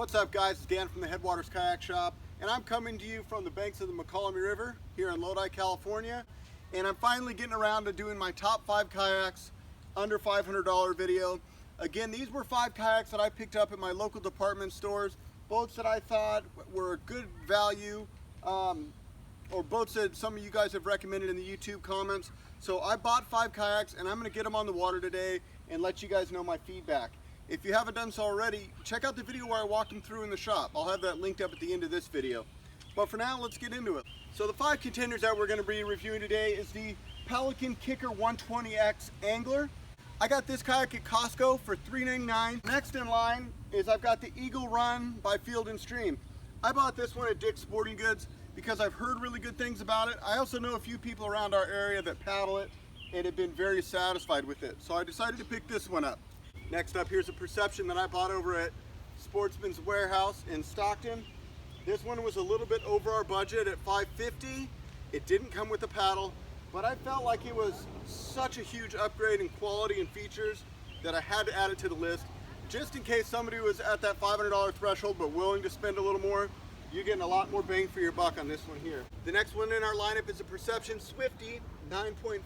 What's up guys, it's Dan from the Headwaters Kayak Shop, and I'm coming to you from the banks of the McCallum River here in Lodi, California. And I'm finally getting around to doing my top 5 kayaks under $500 video. Again, these were 5 kayaks that I picked up at my local department stores, boats that I thought were good value, or boats that some of you guys have recommended in the YouTube comments. So I bought 5 kayaks and I'm going to get them on the water today and let you guys know my feedback. If you haven't done so already, check out the video where I walked them through in the shop. I'll have that linked up at the end of this video. But for now, let's get into it. So the 5 contenders that we're going to be reviewing today is the Pelican Kicker 120X Angler. I got this kayak at Costco for $3.99. Next in line is I've got the Eagle Run by Field & Stream. I bought this one at Dick's Sporting Goods because I've heard really good things about it. I also know a few people around our area that paddle it and have been very satisfied with it. So I decided to pick this one up. Next up, here's a Perception that I bought over at Sportsman's Warehouse in Stockton. This one was a little bit over our budget at $5.50. It didn't come with a paddle, but I felt like it was such a huge upgrade in quality and features that I had to add it to the list. Just in case somebody was at that $500 threshold but willing to spend a little more, you're getting a lot more bang for your buck on this one here. The next one in our lineup is a Perception Swiftie 9.5.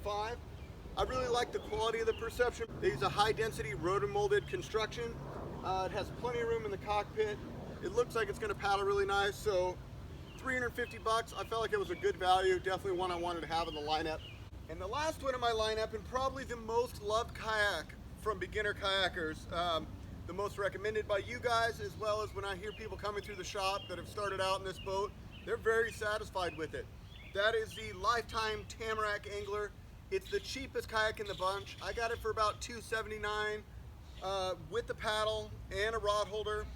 I really like the quality of the Perception. They use a high density rotomolded construction. It has plenty of room in the cockpit. It looks like it's going to paddle really nice. So $350, I felt like it was a good value. Definitely one I wanted to have in the lineup. And the last one in my lineup, and probably the most loved kayak from beginner kayakers, the most recommended by you guys, as well as when I hear people coming through the shop that have started out in this boat, they're very satisfied with it. That is the Lifetime Tamarack Angler. It's the cheapest kayak in the bunch. I got it for about $279 with the paddle and a rod holder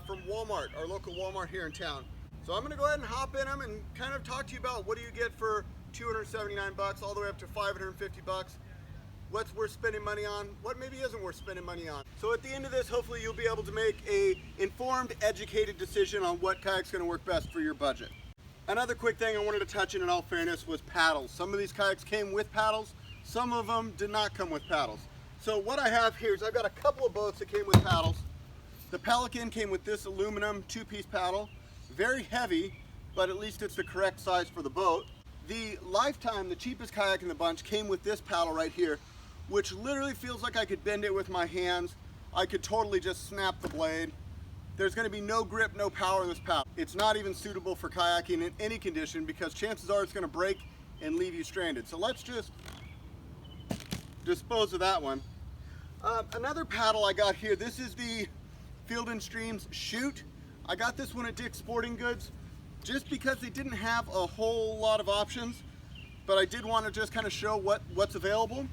from Walmart, our local Walmart here in town. So I'm gonna go ahead and hop in them and kind of talk to you about what do you get for $279 all the way up to $550. What's worth spending money on, what maybe isn't worth spending money on. So at the end of this, hopefully you'll be able to make a informed, educated decision on what kayak's gonna work best for your budget. Another quick thing I wanted to touch in all fairness, was paddles. Some of these kayaks came with paddles, some of them did not come with paddles. So what I have here is I've got a couple of boats that came with paddles. The Pelican came with this aluminum 2-piece paddle, very heavy, but at least it's the correct size for the boat. The Lifetime, the cheapest kayak in the bunch, came with this paddle right here, which literally feels like I could bend it with my hands. I could totally just snap the blade. There's going to be no grip, no power in this paddle. It's not even suitable for kayaking in any condition because chances are it's going to break and leave you stranded. So let's just dispose of that one. Another paddle I got here, this is the Field & Stream's Shoot. I got this one at Dick's Sporting Goods just because they didn't have a whole lot of options, but I did want to just kind of show what's available.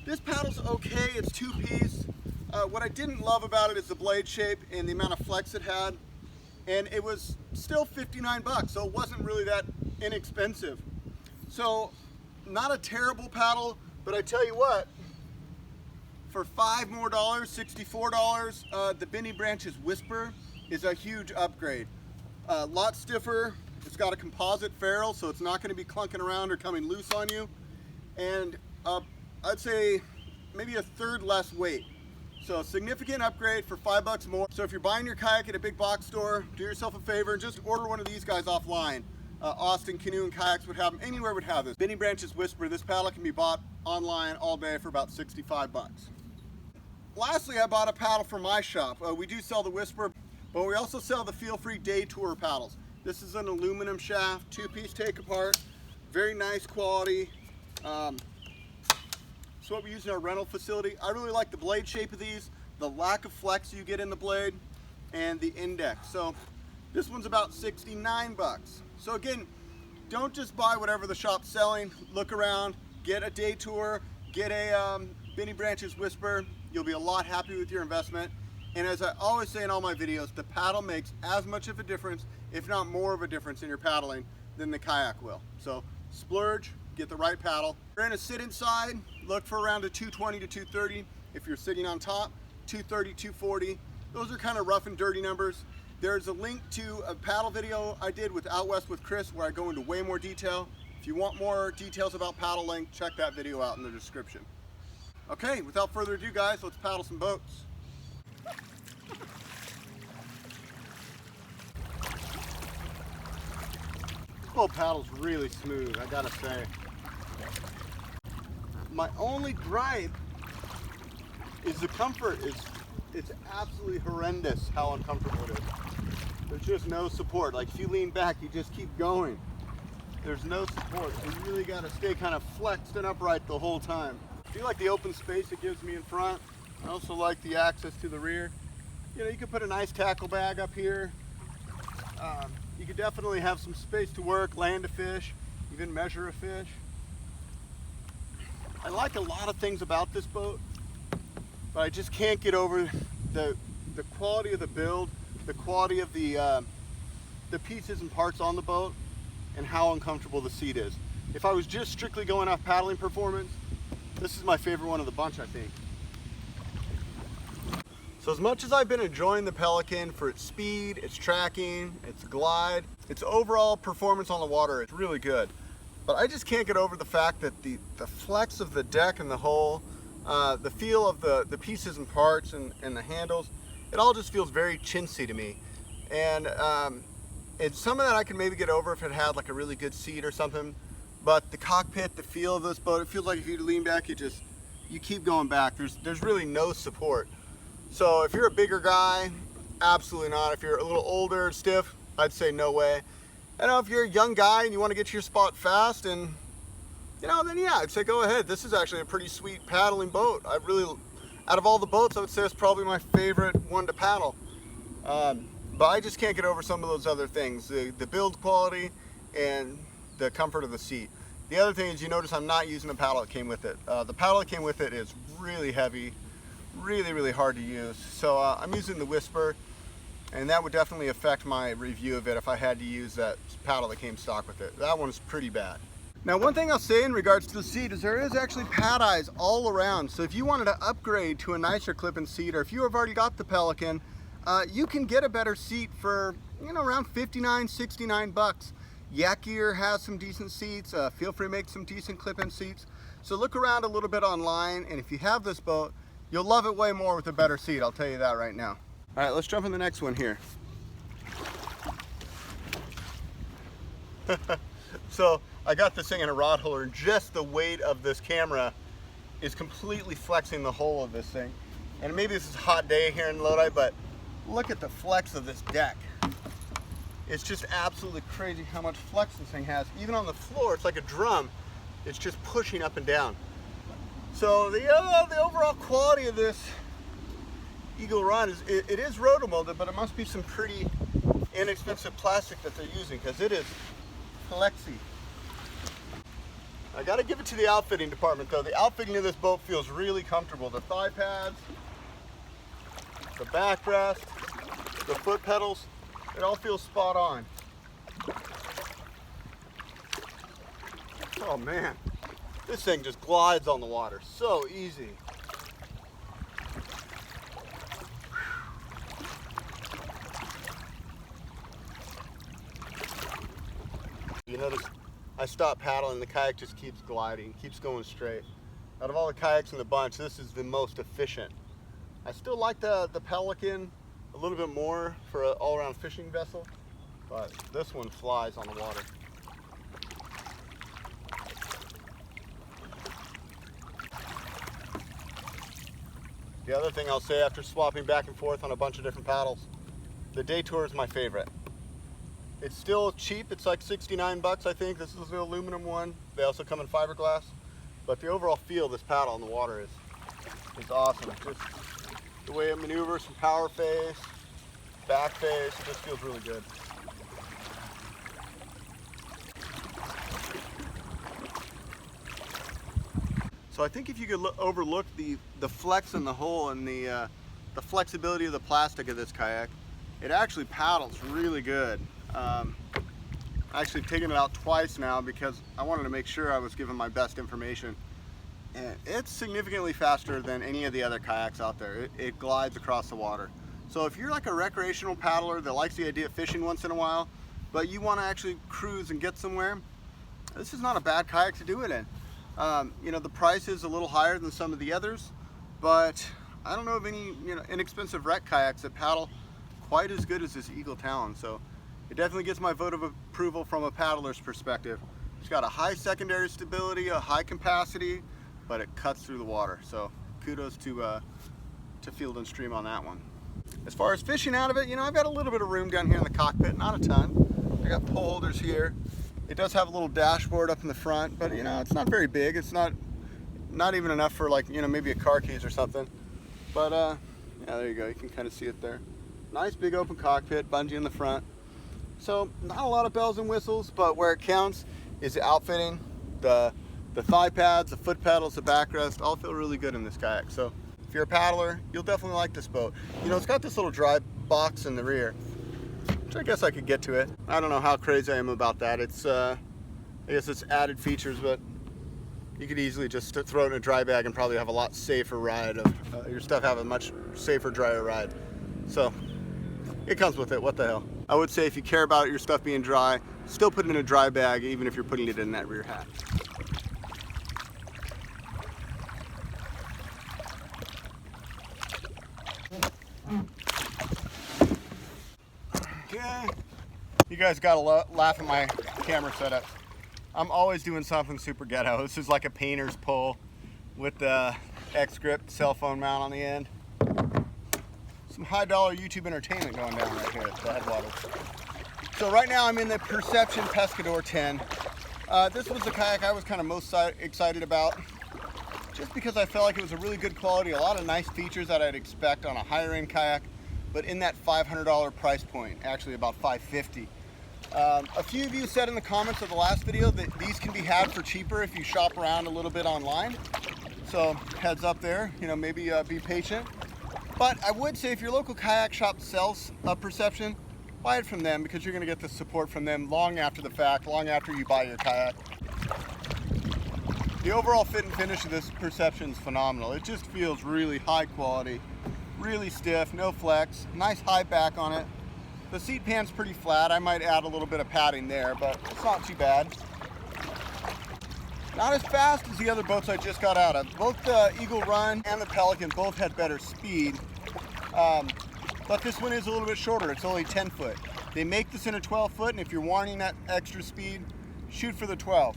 This paddle's okay, it's 2-piece. What I didn't love about it is the blade shape and the amount of flex it had, and it was still $59, so it wasn't really that inexpensive. So not a terrible paddle, but I tell you what, for $5 more, $64, the Benny Branches Whisper is a huge upgrade. A lot stiffer, it's got a composite ferrule, so it's not going to be clunking around or coming loose on you, and I'd say maybe a third less weight. So a significant upgrade for $5 more. So if you're buying your kayak at a big box store, do yourself a favor and just order one of these guys offline. Austin Canoe and Kayaks would have them, anywhere would have this. Benny Branches Whisper, this paddle can be bought online all day for about $65. Lastly, I bought a paddle from my shop. We do sell the Whisper, but we also sell the Feel Free Day Tour paddles. This is an aluminum shaft, 2-piece take apart, very nice quality. So what we use in our rental facility. I really like the blade shape of these, the lack of flex you get in the blade, and the index. So this one's about $69. So again, don't just buy whatever the shop's selling. Look around, get a Day Tour, get a Benny Branches Whisper. You'll be a lot happy with your investment. And as I always say in all my videos, the paddle makes as much of a difference, if not more of a difference in your paddling than the kayak will. So splurge, get the right paddle. If you're gonna sit inside, look for around a 220 to 230. If you're sitting on top, 230, 240. Those are kind of rough and dirty numbers. There's a link to a paddle video I did with Out West with Chris where I go into way more detail. If you want more details about paddling, check that video out in the description. Okay, without further ado guys, let's paddle some boats. boat paddle's really smooth, I gotta say. My only gripe is the comfort. It's absolutely horrendous how uncomfortable it is. There's just no support. Like if you lean back, you just keep going. There's no support. So you really gotta stay kind of flexed and upright the whole time. I do like the open space it gives me in front. I also like the access to the rear. You know, you could put a nice tackle bag up here. You could definitely have some space to work, land a fish, even measure a fish. I like a lot of things about this boat, but I just can't get over the quality of the build, the quality of the pieces and parts on the boat, and how uncomfortable the seat is. If I was just strictly going off paddling performance, this is my favorite one of the bunch, I think. So as much as I've been enjoying the Pelican for its speed, its tracking, its glide, its overall performance on the water, it's really good. But I just can't get over the fact that the flex of the deck and the hull, the feel of the pieces and parts and the handles, it all just feels very chintzy to me. And some of that I can maybe get over if it had like a really good seat or something. But the cockpit, the feel of this boat, it feels like if you lean back, you keep going back. There's really no support. So if you're a bigger guy, absolutely not. If you're a little older, stiff, I'd say no way. And if you're a young guy and you want to get to your spot fast, and then yeah, I'd say go ahead. This is actually a pretty sweet paddling boat. Out of all the boats, I would say it's probably my favorite one to paddle. But I just can't get over some of those other things, the build quality and the comfort of the seat. The other thing is, you notice I'm not using the paddle that came with it. The paddle that came with it is really heavy, really hard to use. So I'm using the Whisper, and that would definitely affect my review of it if I had to use that paddle that came stock with it. That one's pretty bad. Now, one thing I'll say in regards to the seat is there is actually pad eyes all around. So if you wanted to upgrade to a nicer clip-in seat, or if you have already got the Pelican, you can get a better seat for around 59, 69 bucks. Yak Gear has some decent seats. Feel free to make some decent clip-in seats. So look around a little bit online, and if you have this boat, you'll love it way more with a better seat, I'll tell you that right now. All right, let's jump in the next one here. So I got this thing in a rod holder, and just the weight of this camera is completely flexing the whole of this thing. And maybe this is a hot day here in Lodi, but look at the flex of this deck. It's just absolutely crazy how much flex this thing has. Even on the floor, it's like a drum. It's just pushing up and down. So the overall quality of this Eagle Run is, it is rotomolded, but it must be some pretty inexpensive plastic that they're using, because it is flexy. I gotta give it to the outfitting department though. The outfitting of this boat feels really comfortable. The thigh pads, the backrest, the foot pedals, it all feels spot on. Oh man, this thing just glides on the water, so easy. You notice I stop paddling, the kayak just keeps gliding, keeps going straight. Out of all the kayaks in the bunch, this is the most efficient. I still like the Pelican a little bit more for an all-around fishing vessel, but this one flies on the water. The other thing I'll say after swapping back and forth on a bunch of different paddles, the Day Tour is my favorite. It's still cheap, it's like 69 bucks I think. This is the aluminum one. They also come in fiberglass. But the overall feel of this paddle on the water is awesome. Just the way it maneuvers from power face, back face, it just feels really good. So I think if you could overlook the flex in the hull and the flexibility of the plastic of this kayak, it actually paddles really good. Actually taken it out twice now because I wanted to make sure I was giving my best information. And it's significantly faster than any of the other kayaks out there. It glides across the water. So if you're like a recreational paddler that likes the idea of fishing once in a while, but you want to actually cruise and get somewhere, this is not a bad kayak to do it in. The price is a little higher than some of the others, but I don't know of any inexpensive wreck kayaks that paddle quite as good as this Eagle Talon. So It definitely gets my vote of approval from a paddler's perspective. It's got a high secondary stability, a high capacity, but it cuts through the water. So kudos to Field and Stream on that one. As far as fishing out of it, you know, I've got a little bit of room down here in the cockpit, not a ton. I got pole holders here. It does have a little dashboard up in the front, but you know, it's not very big. It's not even enough for, like, you know, maybe a car keys or something. But yeah, there you go. You can kind of see it there. Nice big open cockpit, bungee in the front. So not a lot of bells and whistles, but where it counts is the outfitting, the thigh pads, the foot pedals, the backrest, all feel really good in this kayak. So if you're a paddler, you'll definitely like this boat. You know, it's got this little dry box in the rear, which I guess I could get to it. I don't know how crazy I am about that. It's, I guess it's added features, but you could easily just throw it in a dry bag and probably have a lot safer ride. Your stuff have a much safer, drier ride. So it comes with it, what the hell. I would say if you care about your stuff being dry, still put it in a dry bag, even if you're putting it in that rear hatch. Okay, you guys gotta laugh at my camera setup. I'm always doing something super ghetto. This is like a painter's pole with the X-Grip cell phone mount on the end. Some high dollar YouTube entertainment going down right here at the headwaters. So right now I'm in the Perception Pescador 10. This was the kayak I was kind of most excited about, just because I felt like it was a really good quality, a lot of nice features that I'd expect on a higher end kayak, but in that $500 price point, actually about $550. A few of you said in the comments of the last video that these can be had for cheaper if you shop around a little bit online. So heads up there, you know, maybe be patient. But I would say if your local kayak shop sells a Perception, buy it from them, because you're going to get the support from them long after the fact, long after you buy your kayak. The overall fit and finish of this Perception is phenomenal. It just feels really high quality, really stiff, no flex, nice high back on it. The seat pan's pretty flat. I might add a little bit of padding there, but it's not too bad. Not as fast as the other boats I just got out of. Both the Eagle Run and the Pelican both had better speed, but this one is a little bit shorter. It's only 10 foot. They make this in a 12 foot, and if you're wanting that extra speed, shoot for the 12.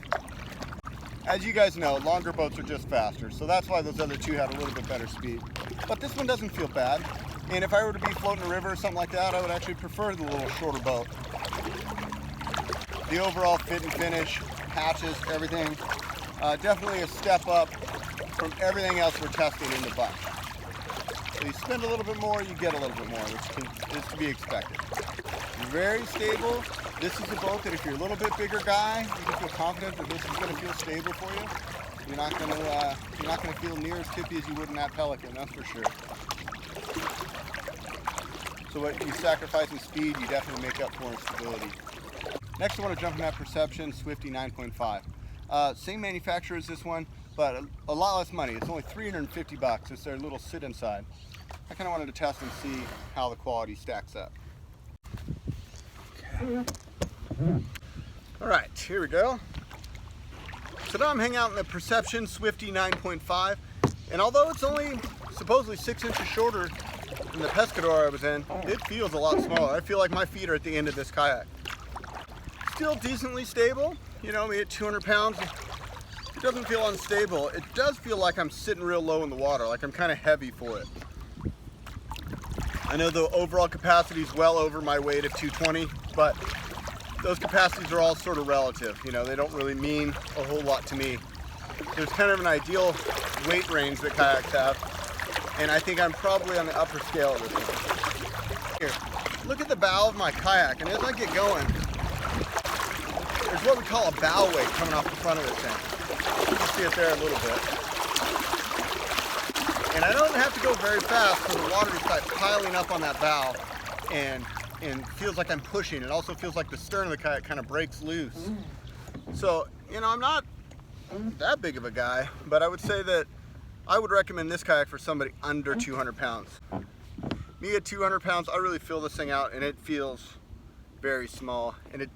As you guys know, longer boats are just faster, so that's why those other two had a little bit better speed. But this one doesn't feel bad, and if I were to be floating a river or something like that, I would actually prefer the little shorter boat. The overall fit and finish, hatches, everything, definitely a step up from everything else we're testing in the bunch. So you spend a little bit more, you get a little bit more, which is to be expected. Very stable. This is a boat that if you're a little bit bigger guy, you can feel confident that this is going to feel stable for you. You're not going to feel near as tippy as you would in that Pelican, that's for sure. So what you sacrifice in speed, you definitely make up for in stability. Next, I want to jump in that Perception Swiftie 9.5. Same manufacturer as this one, but a lot less money. It's only 350 bucks. It's their little sit inside. I kind of wanted to test and see how the quality stacks up. Okay. All right, here we go. So now I'm hanging out in the Perception Swiftie 9.5, and although it's only supposedly 6 inches shorter than the Pescador I was in, it feels a lot smaller. I feel like my feet are at the end of this kayak. Still decently stable, you know, me at 200 pounds. It doesn't feel unstable. It does feel like I'm sitting real low in the water, like I'm kind of heavy for it. I know the overall capacity is well over my weight of 220, but those capacities are all sort of relative. You know, they don't really mean a whole lot to me. There's kind of an ideal weight range that kayaks have, and I think I'm probably on the upper scale of this one. Here, look at the bow of my kayak, and as I get going, there's what we call a bow weight coming off the front of this thing. You can see it there a little bit. And I don't have to go very fast for the water to start piling up on that bow, and feels like I'm pushing. It also feels like the stern of the kayak kind of breaks loose. So, you know, I'm not that big of a guy, but I would say that I would recommend this kayak for somebody under 200 pounds. Me at 200 pounds, I really feel this thing out, and it feels very small, and it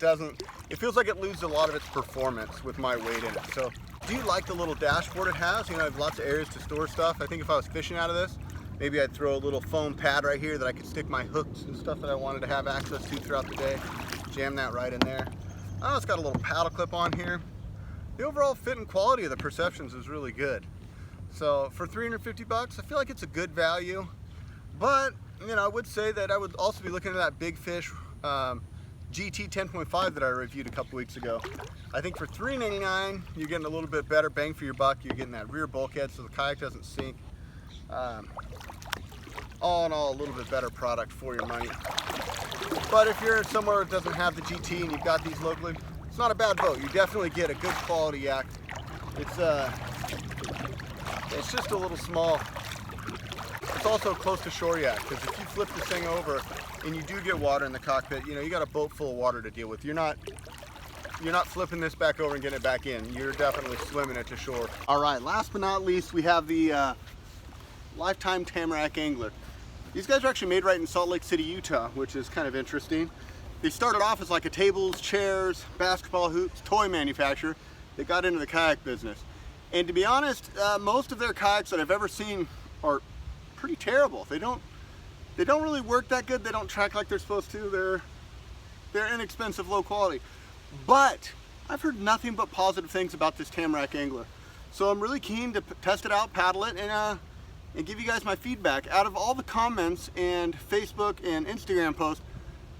feels like it loses a lot of its performance with my weight in it. So I do like the little dashboard it has. You know, I have lots of areas to store stuff. I think if I was fishing out of this, maybe I'd throw a little foam pad right here that I could stick my hooks and stuff that I wanted to have access to throughout the day. Jam that right in there. Oh, it's got a little paddle clip on here. The overall fit and quality of the Perceptions is really good. So for 350 bucks, I feel like it's a good value. But, you know, I would say that I would also be looking at that Big Fish GT 10.5 that I reviewed a couple weeks ago. I think for $3.99, you're getting a little bit better bang for your buck. You're getting that rear bulkhead so the kayak doesn't sink. All in all, a little bit better product for your money. But if you're somewhere that doesn't have the GT and you've got these locally, it's not a bad boat. You definitely get a good quality yak. It's just a little small. It's also close to shore yak, because if you flip this thing over and you do get water in the cockpit, you know, you got a boat full of water to deal with. You're not flipping this back over and getting it back in. You're definitely swimming it to shore. All right, last but not least, we have the Lifetime Tamarack Angler. These guys are actually made right in Salt Lake City, Utah, which is kind of interesting. They started off as like a tables, chairs, basketball hoops, toy manufacturer. They got into the kayak business. And to be honest, most of their kayaks that I've ever seen are pretty terrible. They don't really work that good. They don't track like they're supposed to. They're inexpensive, low quality. But I've heard nothing but positive things about this Tamarack Angler. So I'm really keen to test it out, paddle it, and give you guys my feedback. Out of all the comments and Facebook and Instagram posts,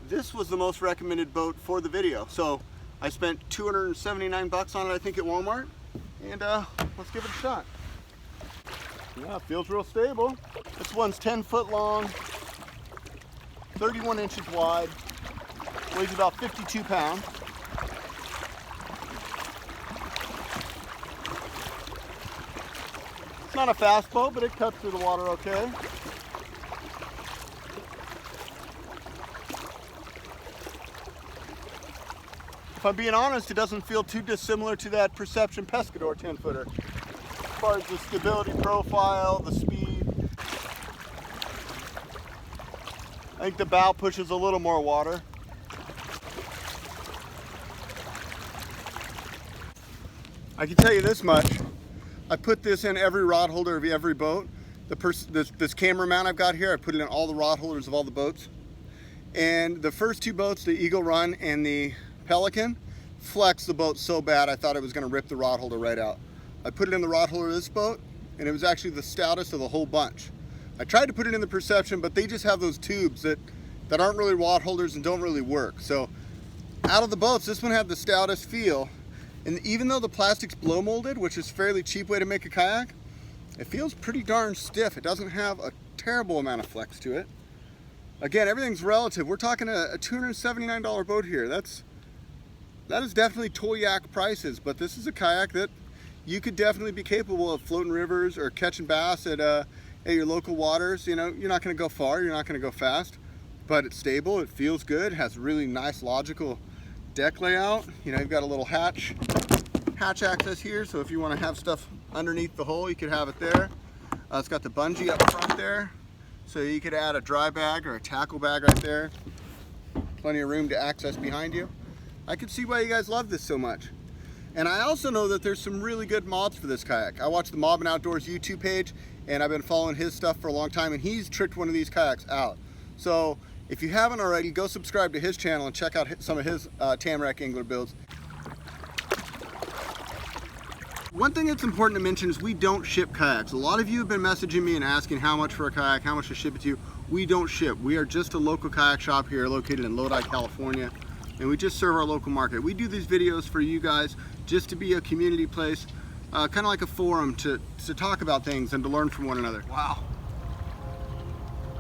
this was the most recommended boat for the video. So I spent 279 bucks on it, I think, at Walmart. And let's give it a shot. Yeah, it feels real stable. This one's 10 foot long, 31 inches wide, weighs about 52 pounds. It's not a fast boat, but it cuts through the water okay. If I'm being honest, it doesn't feel too dissimilar to that Perception Pescador 10 footer. As far as the stability profile, the speed. I think the bow pushes a little more water. I can tell you this much. I put this in every rod holder of every boat. This camera mount I've got here, I put it in all the rod holders of all the boats. And the first two boats, the Eagle Run and the Pelican, flexed the boat so bad I thought it was going to rip the rod holder right out. I put it in the rod holder of this boat, and it was actually the stoutest of the whole bunch. I tried to put it in the Perception, but they just have those tubes that aren't really rod holders and don't really work. So out of the boats, this one had the stoutest feel. And even though the plastic's blow molded, which is a fairly cheap way to make a kayak, it feels pretty darn stiff. It doesn't have a terrible amount of flex to it. Again, everything's relative. We're talking a $279 boat here. That is definitely toy yak prices, but this is a kayak that you could definitely be capable of floating rivers or catching bass at your local waters. You know, you're not going to go far, you're not going to go fast, but it's stable, it feels good, has really nice logical deck layout. You know, you've got a little hatch access here, so if you want to have stuff underneath the hull, you could have it there. It's got the bungee up front there, so you could add a dry bag or a tackle bag right there. Plenty of room to access behind you. I can see why you guys love this so much. And I also know that there's some really good mods for this kayak. I watch the Mob and Outdoors YouTube page, and I've been following his stuff for a long time, and he's tricked one of these kayaks out. So if you haven't already, go subscribe to his channel and check out some of his Tamarack Angler builds. One thing that's important to mention is we don't ship kayaks. A lot of you have been messaging me and asking how much for a kayak, how much to ship it to you. We don't ship. We are just a local kayak shop here located in Lodi, California, and we just serve our local market. We do these videos for you guys just to be a community place, kind of like a forum to talk about things and to learn from one another. Wow.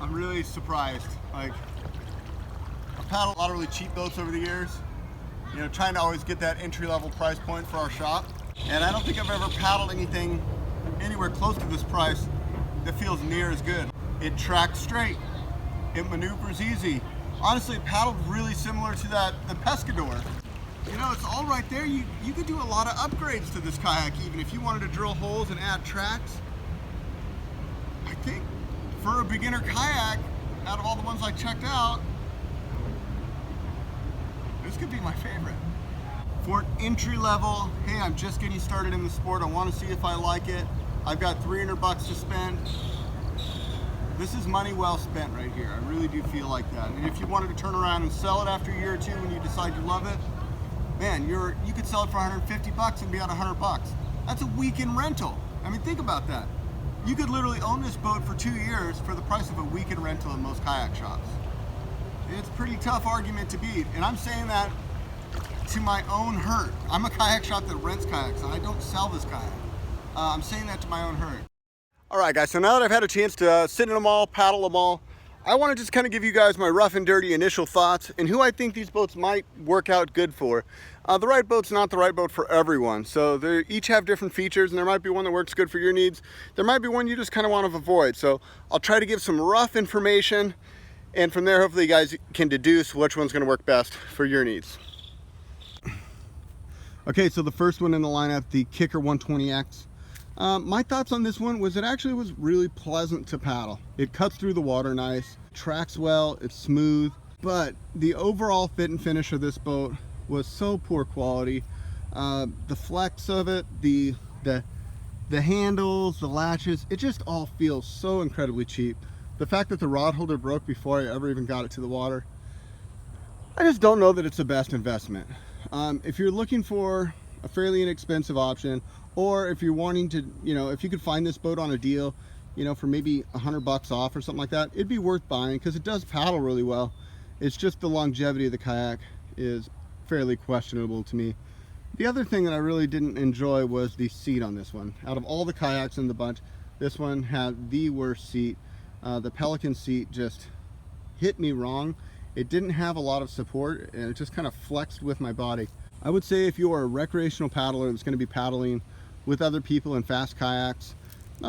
I'm really surprised. Like, I've paddled a lot of really cheap boats over the years, you know, trying to always get that entry-level price point for our shop. And I don't think I've ever paddled anything anywhere close to this price that feels near as good. It tracks straight. It maneuvers easy. Honestly, it paddled really similar to the Pescador. You know, it's all right there. You could do a lot of upgrades to this kayak, even if you wanted to drill holes and add tracks. I think for a beginner kayak, out of all the ones I checked out, this could be my favorite. For an entry level, hey, I'm just getting started in the sport, I want to see if I like it, I've got 300 bucks to spend, This is money well spent right here. I really do feel like that. And if you wanted to turn around and sell it after a year or two when you decide you love it, man, you could sell it for 150 bucks and be out 100 bucks. That's a weekend rental. I mean, think about that. You could literally own this boat for 2 years for the price of a weekend rental in most kayak shops. It's a pretty tough argument to beat, and I'm saying that to my own hurt. I'm a kayak shop that rents kayaks, and I don't sell this kayak. I'm saying that to my own hurt. All right, guys, so now that I've had a chance to sit in them all, paddle them all, I want to just kind of give you guys my rough and dirty initial thoughts and who I think these boats might work out good for. The right boat's not the right boat for everyone, so they each have different features, and there might be one that works good for your needs. There might be one you just kind of want to avoid, so I'll try to give some rough information, and from there, hopefully you guys can deduce which one's going to work best for your needs. Okay, so the first one in the lineup, the Kicker 120X. My thoughts on this one was it actually was really pleasant to paddle. It cuts through the water nice, tracks well, it's smooth, but the overall fit and finish of this boat was so poor quality. The flex of it, the handles, the latches, it just all feels so incredibly cheap. The fact that the rod holder broke before I ever even got it to the water, I just don't know that it's the best investment. If you're looking for a fairly inexpensive option, or if you're wanting to, if you could find this boat on a deal, for maybe 100 bucks off or something like that, it'd be worth buying because it does paddle really well. It's just the longevity of the kayak is fairly questionable to me. The other thing that I really didn't enjoy was the seat on this one. Out of all the kayaks in the bunch, this one had the worst seat. The Pelican seat just hit me wrong. It didn't have a lot of support, and it just kind of flexed with my body. I would say if you are a recreational paddler that's going to be paddling with other people in fast kayaks,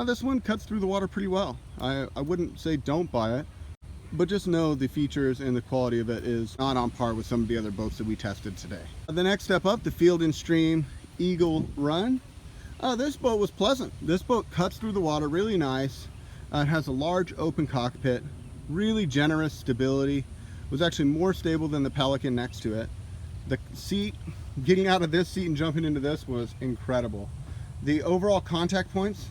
this one cuts through the water pretty well. I wouldn't say don't buy it, but just know the features and the quality of it is not on par with some of the other boats that we tested today. The next step up, the Field & Stream Eagle Run. This boat was pleasant. This boat cuts through the water really nice. It has a large open cockpit, really generous stability. It was actually more stable than the Pelican next to it. The seat, getting out of this seat and jumping into this was incredible. The overall contact points,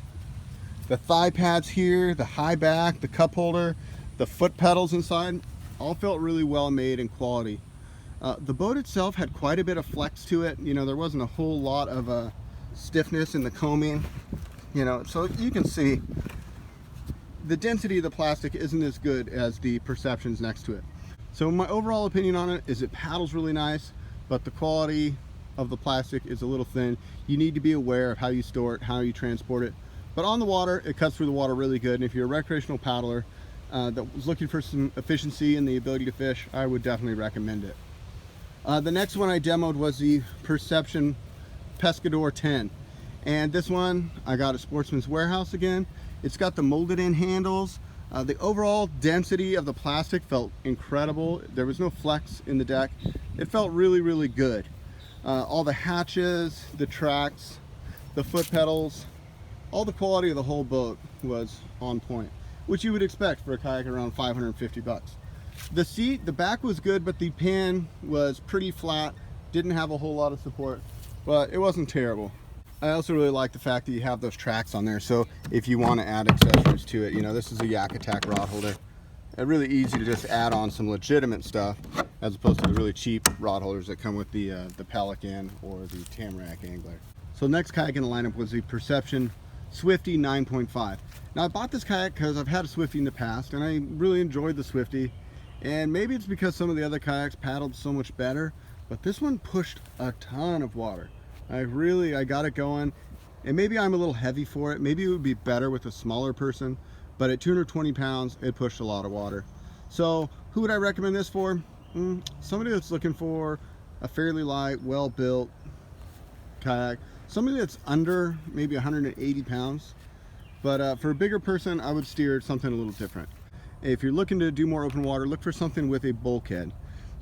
the thigh pads here, the high back, the cup holder, the foot pedals inside, all felt really well made and quality. The boat itself had quite a bit of flex to it. There wasn't a whole lot of stiffness in the coaming, so you can see the density of the plastic isn't as good as the Perceptions next to it. So my overall opinion on it is it paddles really nice, but the quality of the plastic is a little thin. You need to be aware of how you store it, how you transport it. But on the water, it cuts through the water really good. And if you're a recreational paddler that was looking for some efficiency and the ability to fish, I would definitely recommend it. The next one I demoed was the Perception Pescador 10. And this one I got at Sportsman's Warehouse again. It's got the molded in handles. The overall density of the plastic felt incredible. There was no flex in the deck. It felt really, really good. All the hatches, the tracks, the foot pedals, all the quality of the whole boat was on point, which you would expect for a kayak around 550 bucks. The seat, the back was good, but the pan was pretty flat, didn't have a whole lot of support, but it wasn't terrible. I also really like the fact that you have those tracks on there, so if you want to add accessories to it, this is a Yak Attack rod holder. It's really easy to just add on some legitimate stuff as opposed to the really cheap rod holders that come with the Pelican or the Tamarack angler. So the next kayak in the lineup was the Perception Swiftie 9.5. Now I bought this kayak because I've had a Swiftie in the past and I really enjoyed the Swiftie, and maybe it's because some of the other kayaks paddled so much better, but this one pushed a ton of water. I got it going, and maybe I'm a little heavy for it. Maybe it would be better with a smaller person, but at 220 pounds, it pushed a lot of water. So who would I recommend this for? Somebody that's looking for a fairly light, well-built kayak. Somebody that's under maybe 180 pounds. But for a bigger person, I would steer something a little different. If you're looking to do more open water, look for something with a bulkhead.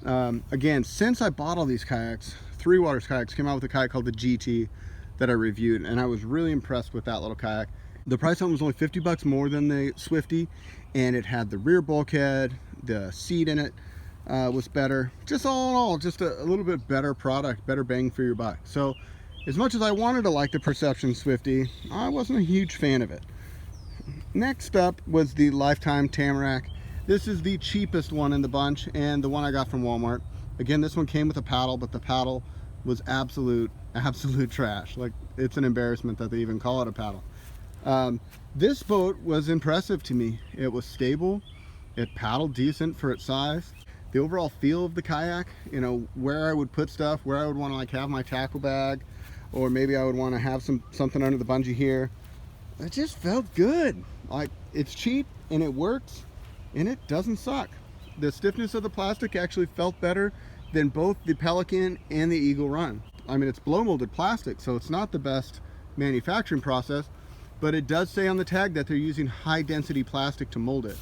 Again, since I bought all these kayaks, Three Waters Kayaks came out with a kayak called the GT that I reviewed, and I was really impressed with that little kayak. The price on it was only 50 bucks more than the Swiftie, and it had the rear bulkhead, the seat in it was better. Just all in all, just a little bit better product, better bang for your buck. So as much as I wanted to like the Perception Swiftie, I wasn't a huge fan of it. Next up was the Lifetime Tamarack. This is the cheapest one in the bunch and the one I got from Walmart. Again, this one came with a paddle, but the paddle was absolute trash. Like, it's an embarrassment that they even call it a paddle. This boat was impressive to me. It was stable, it paddled decent for its size. The overall feel of the kayak, you know, where I would put stuff, where I would want to like have my tackle bag, or maybe I would want to have something under the bungee here. It just felt good. Like, it's cheap and it works and it doesn't suck. The stiffness of the plastic actually felt better than both the Pelican and the Eagle Run. I mean, it's blow molded plastic, so it's not the best manufacturing process, but it does say on the tag that they're using high density plastic to mold it.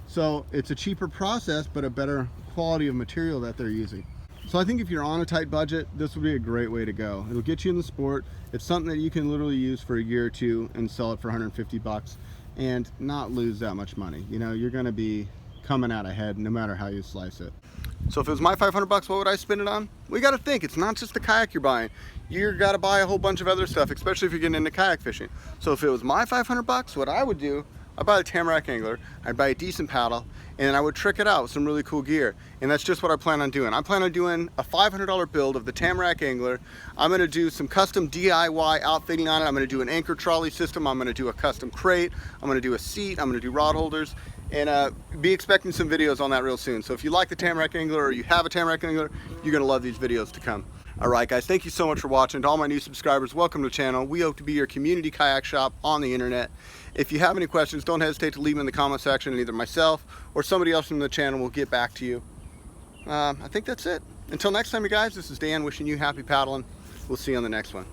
So it's a cheaper process, but a better quality of material that they're using. So I think if you're on a tight budget, this would be a great way to go. It'll get you in the sport. It's something that you can literally use for a year or two and sell it for 150 bucks and not lose that much money. You know, you're gonna be coming out ahead no matter how you slice it. So if it was my 500 bucks, what would I spend it on? We got to think, it's not just the kayak you're buying. You've got to buy a whole bunch of other stuff, especially if you're getting into kayak fishing. So if it was my 500 bucks, what I would do, I'd buy a Tamarack angler, I'd buy a decent paddle, and I would trick it out with some really cool gear. And that's just what I plan on doing. I plan on doing a $500 build of the Tamarack angler. I'm gonna do some custom DIY outfitting on it. I'm gonna do an anchor trolley system. I'm gonna do a custom crate. I'm gonna do a seat. I'm gonna do rod holders. And be expecting some videos on that real soon. So if you like the Tamarack angler or you have a Tamarack angler, you're gonna love these videos to come. All right, guys, thank you so much for watching. To all my new subscribers, welcome to the channel. We hope to be your community kayak shop on the internet. If you have any questions, don't hesitate to leave them in the comment section, and either myself or somebody else from the channel will get back to you. I think that's it. Until next time, you guys, this is Dan wishing you happy paddling. We'll see you on the next one.